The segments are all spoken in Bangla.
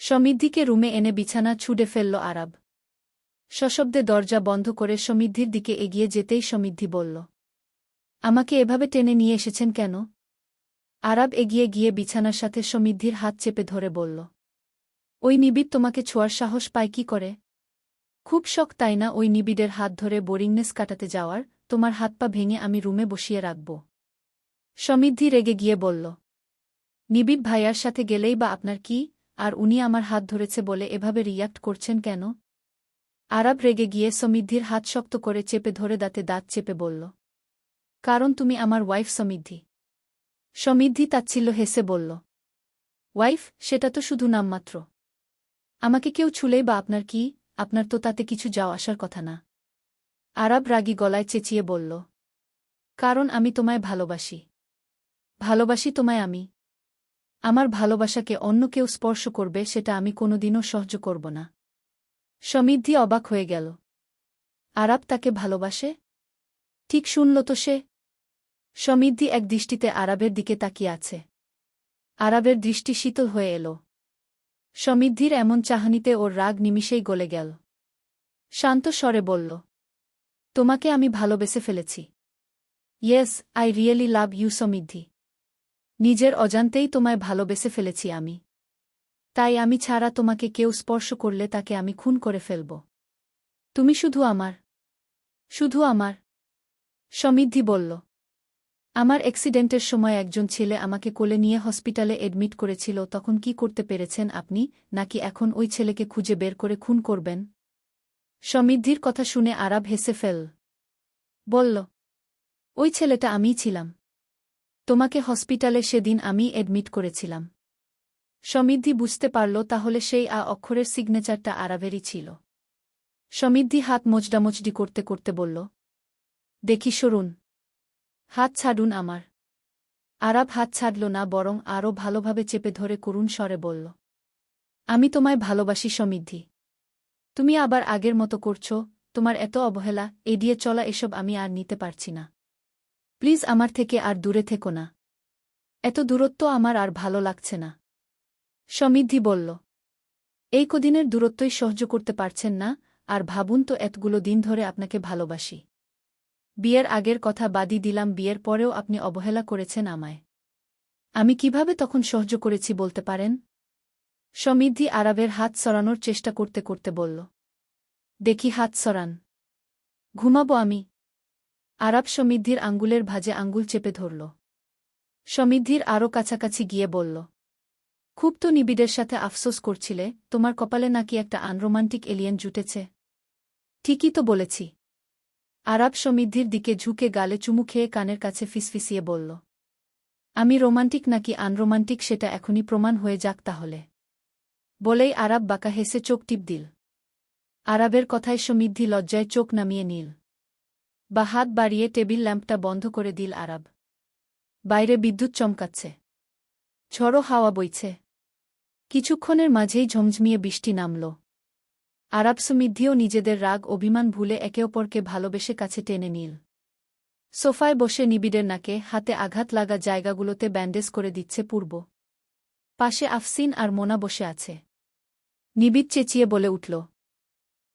সমৃদ্ধিকে রুমে এনে বিছানা ছুঁড়ে ফেলল আরাব। সশব্দে দরজা বন্ধ করে সমৃদ্ধির দিকে এগিয়ে যেতেই সমৃদ্ধি বলল, আমাকে এভাবে টেনে নিয়ে এসেছেন কেন? আরাব এগিয়ে গিয়ে বিছানার সাথে সমৃদ্ধির হাত চেপে ধরে বলল, ওই নিবিড় তোমাকে ছোঁয়ার সাহস পায় কি করে? খুব শখ তাই না ওই নিবিড়ের হাত ধরে বোরিংনেস কাটাতে যাওয়ার? তোমার হাত পা ভেঙে আমি রুমে বসিয়ে রাখব। সমৃদ্ধি রেগে গিয়ে বলল, নিবিড় ভাইয়ার সাথে গেলেই বা আপনার কি? আর উনি আমার হাত ধরেছে বলে এভাবে রিয়্যাক্ট করছেন কেন? আরাব রেগে গিয়ে সমৃদ্ধির হাত শক্ত করে চেপে ধরে দাঁতে দাঁত চেপে বলল, কারণ তুমি আমার ওয়াইফ সমৃদ্ধি। সমৃদ্ধি তাচ্ছিল্য হেসে বলল, ওয়াইফ, সেটা তো শুধু নামমাত্র। আমাকে কেউ ছুলেই বা আপনার কি? আপনার তো তাতে কিছু যাওয়া আসার কথা না। আরাব রাগী গলায় চেঁচিয়ে বলল, কারণ আমি তোমায় ভালোবাসি। ভালোবাসি তোমায় আমি। আমার ভালোবাসাকে অন্য কেউ স্পর্শ করবে সেটা আমি কোনোদিনও সহ্য করব না। সমৃদ্ধি অবাক হয়ে গেল। আরাব তাকে ভালোবাসে? ঠিক শুনল তো সে। সমৃদ্ধি এক দৃষ্টিতে আরাবের দিকে তাকিয়ে আছে। আরাবের দৃষ্টি শীতল হয়ে এল। সমৃদ্ধির এমন চাহনিতে ওর রাগ নিমিষেই গলে গেল। শান্ত স্বরে বলল, তোমাকে আমি ভালোবেসে ফেলেছি। Yes, I really love you Samriddhi. নিজের অজান্তেই তোমায় ভালোবেসে ফেলেছি আমি। তাই আমি ছাড়া তোমাকে কেউ স্পর্শ করলে তাকে আমি খুন করে ফেলব। তুমি শুধু আমার। শুধু আমার। সমৃদ্ধি বলল, আমার অ্যাক্সিডেন্টের সময় একজন ছেলে আমাকে কোলে নিয়ে হসপিটালে এডমিট করেছিল, তখন কি করতে পেরেছেন আপনি? নাকি এখন ওই ছেলেকে খুঁজে বের করে খুন করবেন? সমৃদ্ধির কথা শুনে আরাব হেসে ফেল। বলল, ওই ছেলেটা আমিই ছিলাম। তোমাকে হসপিটালে সেদিন আমি এডমিট করেছিলাম। সমৃদ্ধি বুঝতে পারল তাহলে সেই অক্ষরের সিগনেচারটা আরাবেরই ছিল। সমৃদ্ধি হাত মোচড়ামোচড়ি করতে করতে বলল, দেখি সরুন। হাত ছাড়ুন আমার। আরাব হাত ছাড়ল না, বরং আরও ভালোভাবে চেপে ধরে করুণ স্বরে বলল, আমি তোমায় ভালোবাসি সমৃদ্ধি। তুমি আবার আগের মতো করছ। তোমার এত অবহেলা, এড়িয়ে চলা, এসব আমি আর নিতে পারছি না। প্লিজ আমার থেকে আর দূরে থেকো না। এত দূরত্ব আমার আর ভালো লাগছে না। সমৃদ্ধি বলল, এই কদিনের দূরত্বই সহ্য করতে পারছেন না? আর ভাবুন তো, এতগুলো দিন ধরে আপনাকে ভালোবাসি। বিয়ের আগের কথা বাদই দিলাম, বিয়ের পরেও আপনি অবহেলা করেছেন আমায়। আমি কিভাবে তখন সহ্য করেছি বলতে পারেন? সমৃদ্ধি আরাবের হাত সরানোর চেষ্টা করতে করতে বলল, দেখি হাত সরান। ঘুমাবো আমি। আরাব সমৃদ্ধির আঙ্গুলের ভাঁজে আঙ্গুল চেপে ধরল। সমৃদ্ধির আরও কাছাকাছি গিয়ে বলল, খুব তো নিবিড়ের সাথে আফসোস করছিলে, তোমার কপালে নাকি একটা আনরোমান্টিক এলিয়েন জুটেছে। ঠিকই তো বলেছি। আরাব সমৃদ্ধির দিকে ঝুঁকে গালে চুমু খেয়ে কানের কাছে ফিসফিসিয়ে বলল, আমি রোমান্টিক নাকি আনরোমান্টিক সেটা এখনই প্রমাণ হয়ে যাক তাহলে। বলেই আরাব বাঁকা হেসে চোখ টিপ দিল। আরাবের কথায় সমৃদ্ধি লজ্জায় চোখ নামিয়ে নিল। বা হাত বাড়িয়ে টেবিল ল্যাম্পটা বন্ধ করে দিল আরাব। বাইরে বিদ্যুৎ চমকাচ্ছে। ঝড়ো হাওয়া বইছে। কিছুক্ষণের মাঝেই ঝমঝমিয়ে বৃষ্টি নামল। আরাব সমৃদ্ধিও নিজেদের রাগ অভিমান ভুলে একে অপরকে ভালোবেসে কাছে টেনে নিল। সোফায় বসে নিবিড়ের নাকে হাতে আঘাত লাগা জায়গাগুলোতে ব্যান্ডেজ করে দিচ্ছে পূর্ব। পাশে আফসিন আর মোনা বসে আছে। নিবিড় চেঁচিয়ে বলে উঠল,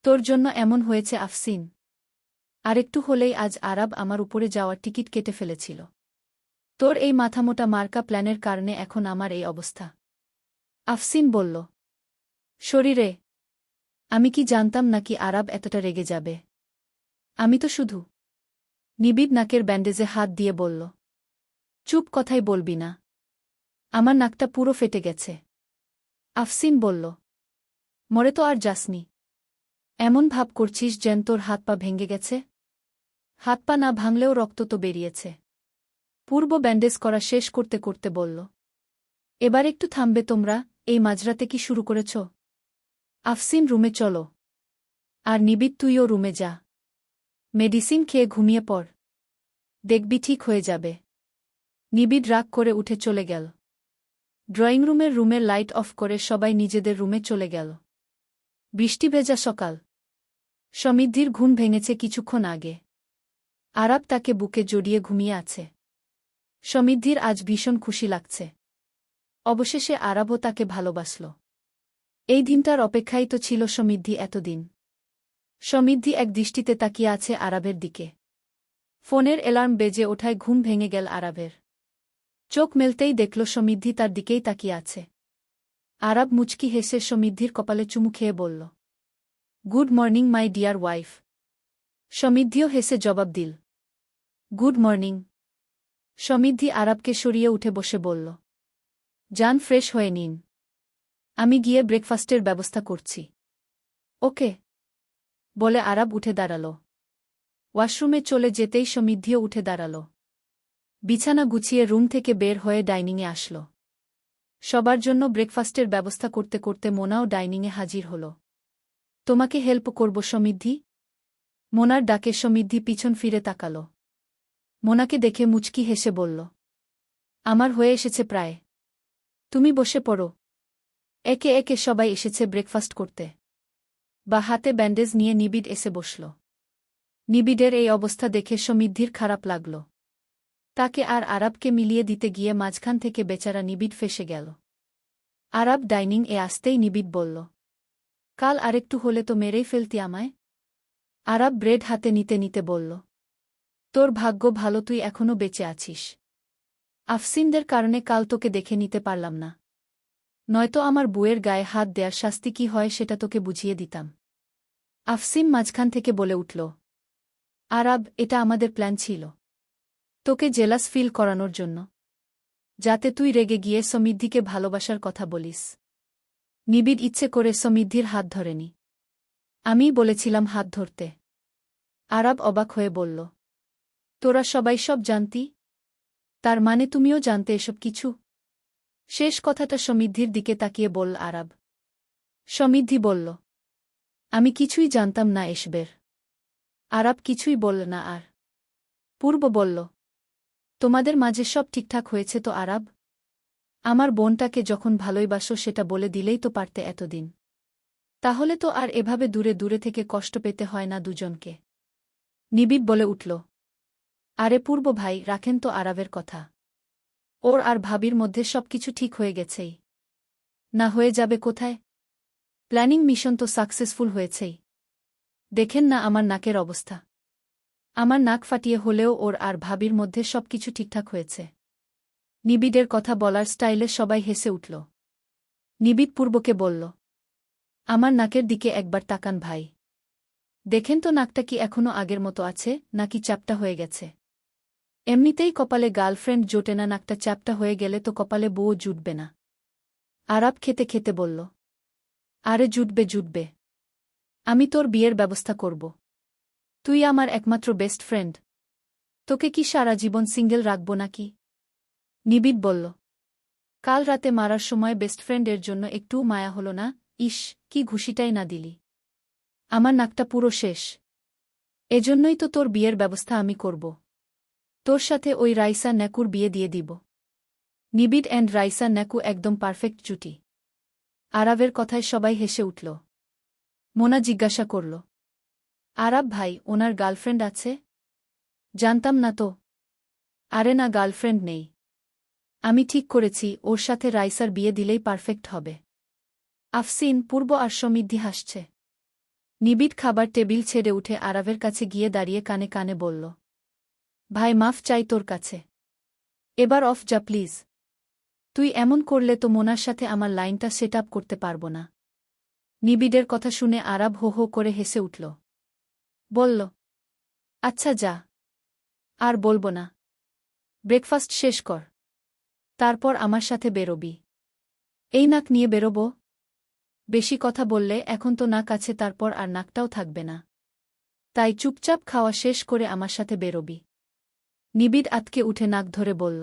তোর জন্য এমন হয়েছে আফসিন। আরেকটু হলেই আজ আরাব আমার উপরে যাওয়ার টিকিট কেটে ফেলেছিল। তোর এই মাথামোটা মার্কা প্ল্যানের কারণে এখন আমার এই অবস্থা। আফসিন বলল, শরীরে। আমি কি জানতাম নাকি আরাব এতটা রেগে যাবে? আমি তো শুধু। নিবিড় নাকের ব্যান্ডেজে হাত দিয়ে বলল, চুপ, কথাই বলবি না। আমার নাকটা পুরো ফেটে গেছে। আফসিন বলল, মরে তো আর যাসনি। এমন ভাব করছিস যেন তোর হাত পা ভেঙে গেছে। হাত পা না ভাঙলেও রক্ত তো বেরিয়েছে। পূর্ব ব্যান্ডেজ করা শেষ করতে করতে বলল, এবার একটু থামবে তোমরা? এই মাঝরাতে কি শুরু করেছ? আফসিন, রুমে চলো। আর নিবিড়, তুইও রুমে যা। মেডিসিন খেয়ে ঘুমিয়ে পড়। দেখবি ঠিক হয়ে যাবে। নিবিড় রাগ করে উঠে চলে গেল। ড্রয়িংরুমের লাইট অফ করে সবাই নিজেদের রুমে চলে গেল। বৃষ্টি ভেজা সকাল। সমৃদ্ধির ঘুম ভেঙেছে কিছুক্ষণ আগে। আরাব তাকে বুকে জড়িয়ে ঘুমিয়ে আছে। সমৃদ্ধির আজ ভীষণ খুশি লাগছে। অবশেষে আরাবও তাকে ভালোবাসল। এই দিনটার অপেক্ষাই তো ছিল সমৃদ্ধি এতদিন। সমৃদ্ধি এক দৃষ্টিতে তাকিয়ে আছে আরাবের দিকে। ফোনের অ্যালার্ম বেজে ওঠায় ঘুম ভেঙে গেল আরাবের। চোখ মেলতেই দেখল সমৃদ্ধি তার দিকেই তাকিয়ে আছে। আরাব মুচকি হেসে সমৃদ্ধির কপালে চুমু খেয়ে বলল, good morning my dear wife. সমৃদ্ধিও হেসে জবাব দিল, গুড মর্নিং। সমৃদ্ধি আরাবকে সরিয়ে উঠে বসে বলল, যান ফ্রেশ হয়ে নিন, আমি গিয়ে ব্রেকফাস্টের ব্যবস্থা করছি। ওকে, বলে আরাব উঠে দাঁড়াল। ওয়াশরুমে চলে যেতেই সমৃদ্ধিও উঠে দাঁড়াল। বিছানা গুছিয়ে রুম থেকে বের হয়ে ডাইনিংয়ে আসল। সবার জন্য ব্রেকফাস্টের ব্যবস্থা করতে করতে মোনাও ডাইনিংয়ে হাজির হল। তোমাকে হেল্প করব সমৃদ্ধি? মোনার ডাকে সমৃদ্ধি পিছন ফিরে তাকাল। মোনাকে দেখে মুচকি হেসে বলল, আমার হয়ে এসেছে প্রায়, তুমি বসে পড়ো। একে একে সবাই এসেছে ব্রেকফাস্ট করতে। বা হাতে ব্যান্ডেজ নিয়ে নিবিড় এসে বসল। নিবিড়ের এই অবস্থা দেখে সমৃদ্ধির খারাপ লাগল। তাকে আর আরাবকে মিলিয়ে দিতে গিয়ে মাঝখান থেকে বেচারা নিবিড় ফেসে গেল। আরাব ডাইনিং এ আসতেই নিবিড় বলল, কাল আরেকটু হলে তো মেরেই ফেলতি আমায়। আরাব ব্রেড হাতে নিতে নিতে বলল, তোর ভাগ্য ভালো তুই এখনও বেঁচে আছিস। আফসিনদের কারণে কাল তোকে দেখে নিতে পারলাম না, নয়তো আমার বুয়ের গায়ে হাত দেয়ার শাস্তি কি হয় সেটা তোকে বুঝিয়ে দিতাম। আফসিন মাঝখান থেকে বলে উঠল, আরাব, এটা আমাদের প্ল্যান ছিল, তোকে জেলাস ফিল করানোর জন্য, যাতে তুই রেগে গিয়ে সমৃদ্ধিকে ভালোবাসার কথা বলিস। নিবিড় ইচ্ছে করে সমৃদ্ধির হাত ধরেনি, আমিই বলেছিলাম হাত ধরতে। আরাব অবাক হয়ে বলল, তোরা সবাই সব জানতি? তার মানে তুমিও জানতে এসব কিছু? শেষ কথাটা সমৃদ্ধির দিকে তাকিয়ে বলল আরাব। সমৃদ্ধি বলল, আমি কিছুই জানতাম না এসবের। আরাব কিছুই বলল না আর। পূর্ব বলল, তোমাদের মাঝে সব ঠিকঠাক হয়েছে তো আরাব? আমার বোনটাকে যখন ভালোইবাসো সেটা বলে দিলেই তো পারতে এতদিন। তাহলে তো আর এভাবে দূরে দূরে থেকে কষ্ট পেতে হয় না দুজনকে। নিবিড় বলে উঠল, আরে পূর্ব ভাই, রাখেন তো আরাবের কথা। ওর আর ভাবির মধ্যে সবকিছু ঠিক হয়ে গেছেই। না হয়ে যাবে কোথায়? প্ল্যানিং মিশন তো সাকসেসফুল হয়েছেই। দেখেন না আমার নাকের অবস্থা। আমার নাক ফাটিয়ে হলেও ওর আর ভাবির মধ্যে সবকিছু ঠিকঠাক হয়েছে। নিবিড়ের কথা বলার স্টাইলে সবাই হেসে উঠল। নিবিড় পূর্বকে বলল, আমার নাকের দিকে একবার তাকান ভাই। দেখেন তো নাকটা কি এখনও আগের মতো আছে নাকি চ্যাপ্টা হয়ে গেছে। এমনিতেই কপালে গার্লফ্রেন্ড জোটে না, নাকটা চ্যাপ্টা হয়ে গেলে তো কপালে বউও জুটবে না। আরাব খেতে খেতে বলল, আরে জুটবে জুটবে, আমি তোর বিয়ের ব্যবস্থা করব। তুই আমার একমাত্র বেস্ট ফ্রেন্ড, তোকে কি সারা জীবন সিঙ্গেল রাখব নাকি? নিবিড় বলল, কাল রাতে মারার সময় বেস্ট ফ্রেন্ডের জন্য একটুও মায়া হল না? ইস, কি ঘুষিটাই না দিলি। আমার নাকটা পুরো শেষ। এজন্যই তো তোর বিয়ের ব্যবস্থা আমি করব। তোর সাথে ওই রাইসা ন্যাকুর বিয়ে দিয়ে দিব। নিবিড় অ্যান্ড রাইসা ন্যাকু একদম পারফেক্ট জুটি। আরাবের কথায় সবাই হেসে উঠল। মোনা জিজ্ঞাসা করল, আরাব ভাই, ওনার গার্লফ্রেন্ড আছে? জানতাম না তো। আরে না, গার্লফ্রেন্ড নেই। আমি ঠিক করেছি, ওর সাথে রাইসার বিয়ে দিলেই পারফেক্ট হবে। আফসিন, পূর্ব আর সমৃদ্ধি হাসছে। নিবিড় খাবার টেবিল ছেড়ে উঠে আরাবের কাছে গিয়ে দাঁড়িয়ে কানে কানে বলল, ভাই মাফ চাই তোর কাছে। এবার অফ যা প্লিজ। তুই এমন করলে তো মোনার সাথে আমার লাইনটা সেট আপ করতে পারব না। নিবিড়ের কথা শুনে আরাব হো হো করে হেসে উঠল। বলল, আচ্ছা যা, আর বলব না। ব্রেকফাস্ট শেষ কর, তারপর আমার সাথে বেরোবি। এই নাক নিয়ে বেরোব? বেশি কথা বললে এখন তো নাক আছে, তারপর আর নাকটাও থাকবে না। তাই চুপচাপ খাওয়া শেষ করে আমার সাথে বেরোবি। নিবিড় আতকে উঠে নাক ধরে বলল,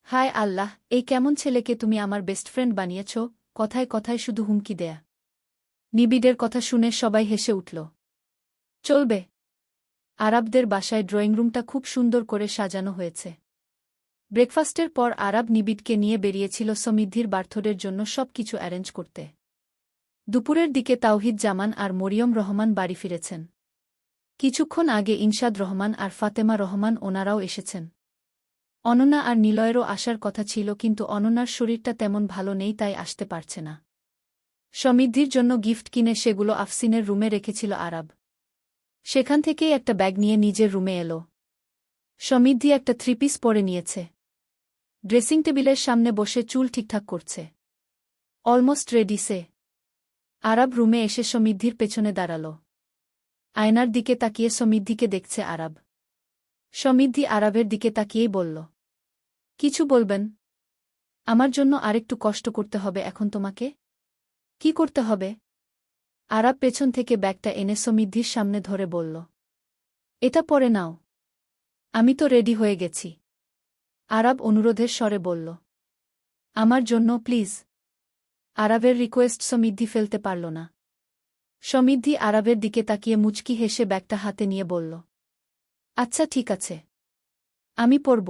হায় আল্লাহ, এই কেমন ছেলেকে তুমি আমার বেস্ট ফ্রেন্ড বানিয়েছ, কথায় কথায় শুধু হুমকি দেয়া। নিবিড়ের কথা শুনে সবাই হেসে উঠল। চলবে। আরাবদের বাসায় ড্রয়িং রুমটা খুব সুন্দর করে সাজানো হয়েছে। ব্রেকফাস্টের পর আরাব নিবিড়কে নিয়ে বেরিয়েছিল সমৃদ্ধির বার্থডের জন্য সব কিছু অ্যারেঞ্জ করতে। দুপুরের দিকে তাওহিদ জামান আর মরিয়ম রহমান বাড়ি ফিরেছেন। কিছুক্ষণ আগে ইনশাদ রহমান আর ফাতেমা রহমান ওনারাও এসেছেন। অনন্যা আর নিলয়েরও আসার কথা ছিল, কিন্তু অনন্যার শরীরটা তেমন ভালো নেই, তাই আসতে পারছে না। সমৃদ্ধির জন্য গিফট কিনে সেগুলো আফসিনের রুমে রেখেছিল আরাব। সেখান থেকেই একটা ব্যাগ নিয়ে নিজের রুমে এলো। সমৃদ্ধি একটা থ্রিপিস পরে নিয়েছে। ড্রেসিং টেবিলের সামনে বসে চুল ঠিকঠাক করছে। অলমোস্ট রেডি সে। আরাব রুমে এসে সমৃদ্ধির পেছনে দাঁড়াল। আয়নার দিকে তাকিয়ে সমৃদ্ধিকে দেখছে আরাব। সমৃদ্ধি আরাবের দিকে তাকিয়েই বলল, কিছু বলবেন? আমার জন্য আরেকটু কষ্ট করতে হবে এখন তোমাকে? কি করতে হবে? আরাব পেছন থেকে ব্যাগটা এনে সমৃদ্ধির সামনে ধরে বলল, এটা পরে নাও। আমি তো রেডি হয়ে গেছি। আরাব অনুরোধের স্বরে বলল, আমার জন্য প্লিজ। আরাবের রিকোয়েস্ট সমৃদ্ধি ফেলতে পারল না। সমৃদ্ধি আরাবের দিকে তাকিয়ে মুচকি হেসে ব্যাগটা হাতে নিয়ে বলল, আচ্ছা ঠিক আছে, আমি পরব।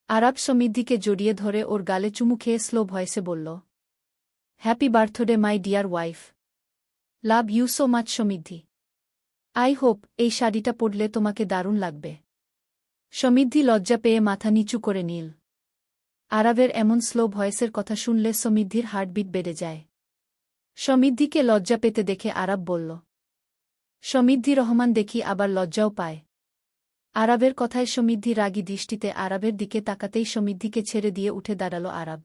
আরাব সমৃদ্ধিকে জড়িয়ে ধরে ওর গালে চুমু খেয়ে স্লো ভয়েসে বলল, happy birthday my dear wife. Love you so much Samriddhi. I hope এই শাড়িটা পরলে তোমাকে দারুণ লাগবে। সমৃদ্ধি লজ্জা পেয়ে মাথা নিচু করে নিল। আরাবের এমন স্লো ভয়েসের কথা শুনলে সমৃদ্ধির হার্টবিট বেড়ে যায়। সমৃদ্ধিকে লজ্জা পেতে দেখে আরাব বলল, সমৃদ্ধি রহমান দেখি আবার লজ্জাও পায়। আরাবের কথায় সমৃদ্ধি রাগী দৃষ্টিতে আরাবের দিকে তাকাতেই সমৃদ্ধিকে ছেড়ে দিয়ে উঠে দাঁড়াল আরাব।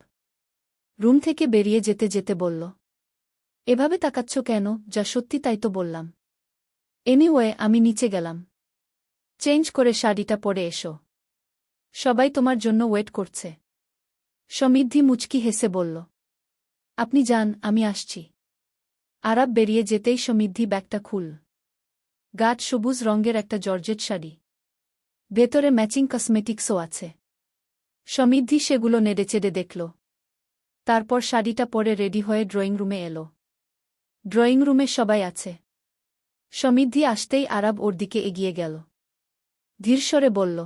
রুম থেকে বেরিয়ে যেতে যেতে বলল, এভাবে তাকাচ্ছ কেন? যা সত্যি তাই তো বললাম। এনিওয়ে আমি নিচে গেলাম। চেঞ্জ করে শাড়িটা পরে এসো। সবাই তোমার জন্য ওয়েট করছে। সমৃদ্ধি মুচকি হেসে বলল, আপনি যান, আমি আসছি। আরাব বেরিয়ে যেতেই সমৃদ্ধি ব্যাগটা খুল। গাঢ় সবুজ রঙের একটা জর্জেট শাড়ি। ভেতরে ম্যাচিং কসমেটিক্সও আছে। সমৃদ্ধি সেগুলো নেড়েচেড়ে দেখল। তারপর শাড়িটা পরে রেডি হয়ে ড্রয়িং রুমে এলো। ড্রয়িং রুমে সবাই আছে। সমৃদ্ধি আসতেই আরাব ওর দিকে এগিয়ে গেল। ধীরস্বরে বলল,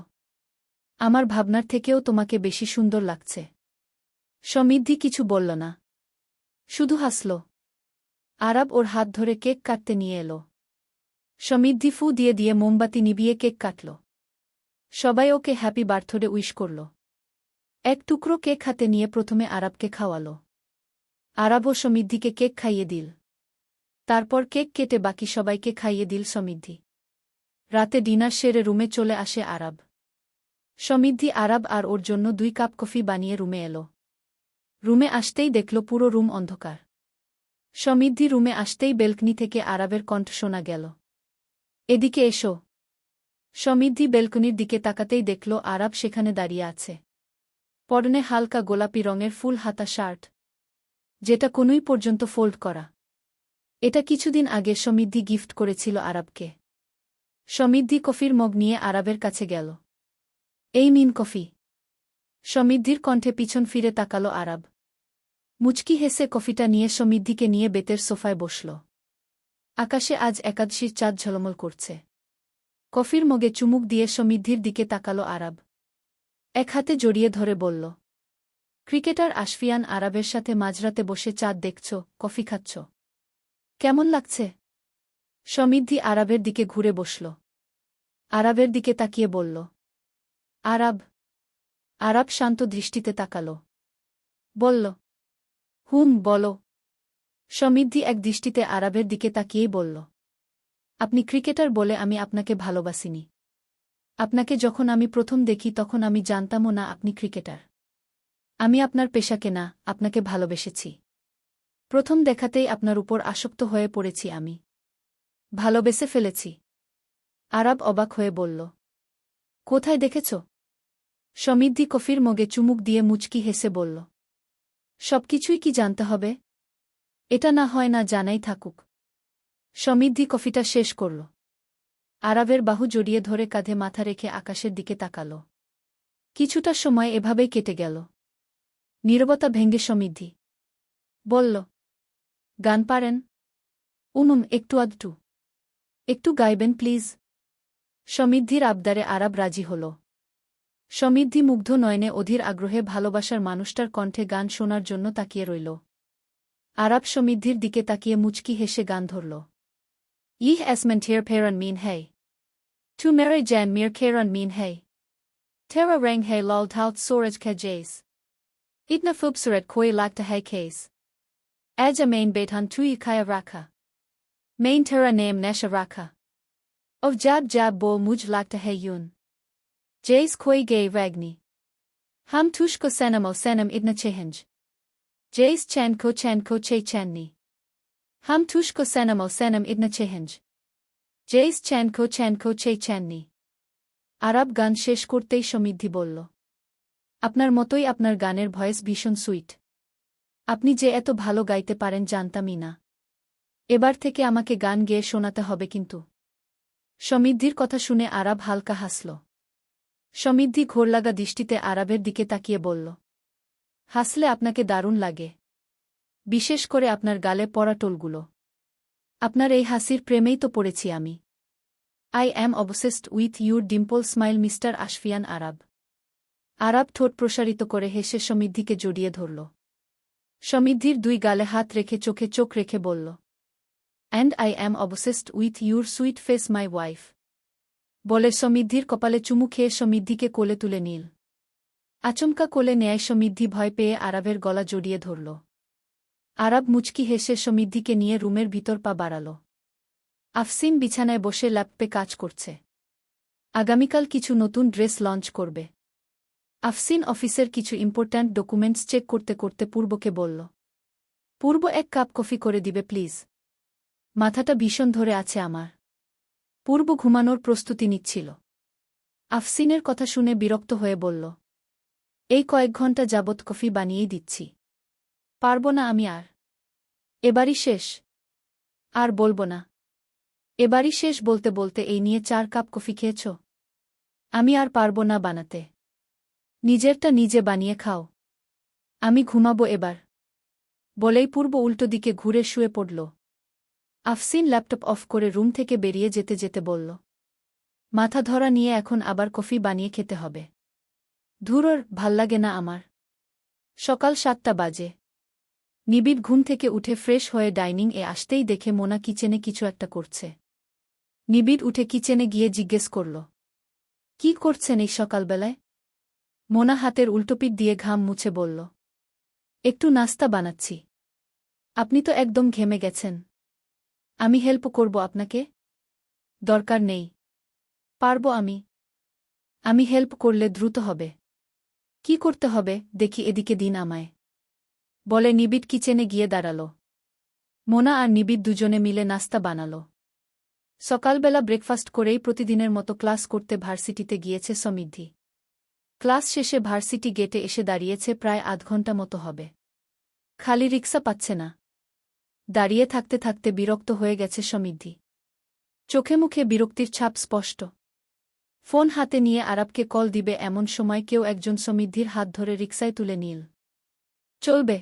আমার ভাবনার থেকেও তোমাকে বেশি সুন্দর লাগছে। সমৃদ্ধি কিছু বলল না, শুধু হাসল। আরাব ওর হাত ধরে কেক কাটতে নিয়ে এলো। সমৃদ্ধি ফু দিয়ে দিয়ে মোমবাতি নিভিয়ে কেক কাটল। সবাই ওকে হ্যাপি বার্থডে উইশ করল। এক টুকরো কেক হাতে নিয়ে প্রথমে আরাবকে খাওয়াল। আরাবও সমৃদ্ধিকে কেক খাইয়ে দিল। তারপর কেক কেটে বাকি সবাইকে খাইয়ে দিল সমৃদ্ধি। রাতে ডিনার সেরে রুমে চলে আসে আরাব। সমৃদ্ধি আরাব আর ওর জন্য 2 কাপ কফি বানিয়ে রুমে এলো। রুমে আসতেই দেখল পুরো রুম অন্ধকার। সমৃদ্ধি রুমে আসতেই বেলকনি থেকে আরাবের কণ্ঠ শোনা গেল, এদিকে এসো। সমৃদ্ধি বেলকনির দিকে তাকাতেই দেখল আরাব সেখানে দাঁড়িয়ে আছে। পরনে হালকা গোলাপি রঙের ফুল হাতা শার্ট, যেটা কোনই পর্যন্ত ফোল্ড করা। এটা কিছুদিন আগে সমৃদ্ধি গিফট করেছিল আরাবকে। সমৃদ্ধি কফির মগ নিয়ে আরাবের কাছে গেল। এই নিন কফি। সমৃদ্ধির কণ্ঠে পিছন ফিরে তাকাল আরাব। মুচকি হেসে কফিটা নিয়ে সমৃদ্ধিকে নিয়ে বেতের সোফায় বসল। আকাশে আজ একাদশীর চাঁদ ঝলমল করছে। কফির মগে চুমুক দিয়ে সমৃদ্ধির দিকে তাকাল আরাব। এক হাতে জড়িয়ে ধরে বলল, ক্রিকেটার আশফিয়ান আরাবের সাথে মাঝরাতে বসে চাঁদ দেখছ, কফি খাচ্ছ। কেমন লাগছে? সমৃদ্ধি আরাবের দিকে ঘুরে বসল। আরাবের দিকে তাকিয়ে বলল, আরাব। আরাব শান্ত দৃষ্টিতে তাকাল। বলল, বলো। সমৃদ্ধি এক দৃষ্টিতে আরাবের দিকে তাকিয়েই বলল, আপনি ক্রিকেটার বলে আমি আপনাকে ভালোবাসিনি। আপনাকে যখন আমি প্রথম দেখি তখন আমি জানতামও না আপনি ক্রিকেটার। আমি আপনার পেশাকে না, আপনাকে ভালোবেসেছি। প্রথম দেখাতেই আপনার উপর আসক্ত হয়ে পড়েছি আমি। ভালোবেসে ফেলেছি। আরাব অবাক হয়ে বলল, কোথায় দেখেছ? সমৃদ্ধি কফির মগে চুমুক দিয়ে মুচকি হেসে বলল, সবকিছুই কি জানতে হবে? এটা না হয় না জানাই থাকুক। সমৃদ্ধি কফিটা শেষ করল। আরাবের বাহু জড়িয়ে ধরে কাঁধে মাথা রেখে আকাশের দিকে তাকাল। কিছুটা সময় এভাবেই কেটে গেল। নীরবতা ভেঙে সমৃদ্ধি বলল, গান পারেন? একটু আধটু। একটু গাইবেন প্লিজ। সমৃদ্ধির আবদারে আরাব রাজি হল। সমৃদ্ধি মুগ্ধ নয়নে অধীর আগ্রহে ভালোবাসার মানুষটার কণ্ঠে গান শোনার জন্য তাকিয়ে রইল। আরাব সমৃদ্ধির দিকে তাকিয়ে মুচকি হেসে গান ধরল। ইহ এসমেন থের ফেরন মিন হেই তু মেরে জ্যান মির খেরন মিন হেই তেরা রেং হে লল ধাউত সোরজ খে জেস ইতনা ফুবসুরত কোই লাগতা হে case. Aja main betan tui kaya raka. Main tera name nesha raka. Of jab jab bo muj lagta hai yun. Jays koi gay ragni. Ham tushko senam o senam idna chehenj. Jays chan ko che channi. Ham tushko senam o senam idna chehenj. Jays chan ko che channi. Arab গান শেষ করতেই সমৃদ্ধি বলল, আপনার মতোই আপনার গানের ভয়েস ভীষণ সুইট। আপনি যে এত ভালো গাইতে পারেন জানতামই না। এবার থেকে আমাকে গান গেয়ে শোনাতে হবে কিন্তু। সমৃদ্ধির কথা শুনে আরাব হালকা হাসল। সমৃদ্ধি ঘোরলাগা দৃষ্টিতে আরাবের দিকে তাকিয়ে বলল, হাসলে আপনাকে দারুণ লাগে। বিশেষ করে আপনার গালে পড়া টোলগুলো। আপনার এই হাসির প্রেমেই তো পড়েছি আমি। I am obsessed with your dimple smile mister Ashfiyan Arab. Arab ঠোঁট প্রসারিত করে হেসে সমৃদ্ধিকে জড়িয়ে ধরল। সমৃদ্ধির দুই গালে হাত রেখে চোখে চোখ রেখে বলল, And I am obsessed with your sweet face my wife। বলে সমৃদ্ধির কপালে চুমু খেয়ে সমৃদ্ধিকে কোলে তুলে নিল। আচমকা কোলে নেয় সমৃদ্ধি ভয় পেয়ে আরাবের গলা জড়িয়ে ধরল। আরাব মুচকি হেসে সমৃদ্ধিকে নিয়ে রুমের ভিতর পা বাড়াল। আফসিন বিছানায় বসে ল্যাপটপে কাজ করছে। আগামীকাল কিছু নতুন ড্রেস লঞ্চ করবে। আফসিন অফিসের কিছু ইম্পর্ট্যান্ট ডকুমেন্টস চেক করতে করতে পূর্বকে বলল, পূর্ব এক কাপ কফি করে দিবে প্লিজ। মাথাটা ভীষণ ধরে আছে আমার। পূর্ব ঘুমানোর প্রস্তুতি নিচ্ছিল। আফসিনের কথা শুনে বিরক্ত হয়ে বলল, এই কয়েক ঘন্টা যাবৎ কফি বানিয়েই দিচ্ছি। পারব না আমি আর। এবারই শেষ। আর বলব না। এবারই শেষ বলতে বলতে এই নিয়ে 4 কাপ কফি খেয়েছ। আমি আর পারব না বানাতে। নিজেরটা নিজে বানিয়ে খাও। আমি ঘুমাবো এবার। বলেই পূর্ব উল্টো দিকে ঘুরে শুয়ে পড়ল। আফসিন ল্যাপটপ অফ করে রুম থেকে বেরিয়ে যেতে যেতে বলল, মাথা ধরা নিয়ে এখন আবার কফি বানিয়ে খেতে হবে। ধুরর, ভাল্লাগে না আমার। সকাল 7টা বাজে। নিবিড় ঘুম থেকে উঠে ফ্রেশ হয়ে ডাইনিং এ আসতেই দেখে মোনা কিচেনে কিছু একটা করছে। নিবিড় উঠে কিচেনে গিয়ে জিজ্ঞেস করল, কি করছেন এই সকালবেলায়? মোনা হাতের উল্টোপিঠ দিয়ে ঘাম মুছে বলল, একটু নাস্তা বানাচ্ছি। আপনি তো একদম ঘেমে গেছেন। আমি হেল্প করব আপনাকে? দরকার নেই। পারব আমি। আমি হেল্প করলে দ্রুত হবে। কি করতে হবে দেখি এদিকে দিন আমায়। বলে নিবিড় কিচেনে গিয়ে দাঁড়াল। মোনা আর নিবিড় দুজনে মিলে নাস্তা বানাল। সকালবেলা ব্রেকফাস্ট করেই প্রতিদিনের মতো ক্লাস করতে ভার্সিটিতে গিয়েছে সমৃদ্ধি। ক্লাস শেষে ভার্সিটি গেটে এসে দাঁড়িয়েছে প্রায় আধ ঘন্টা মতো হবে। খালি রিক্সা পাচ্ছে না। দাঁড়িয়ে থাকতে থাকতে বিরক্ত হয়ে গেছে সমৃদ্ধি। চোখে মুখে বিরক্তির ছাপ স্পষ্ট। ফোন হাতে নিয়ে আরাবকে কল দিবে এমন সময় কেউ একজন সমৃদ্ধির হাত ধরে রিক্সায় তুলে নিল। চলবে।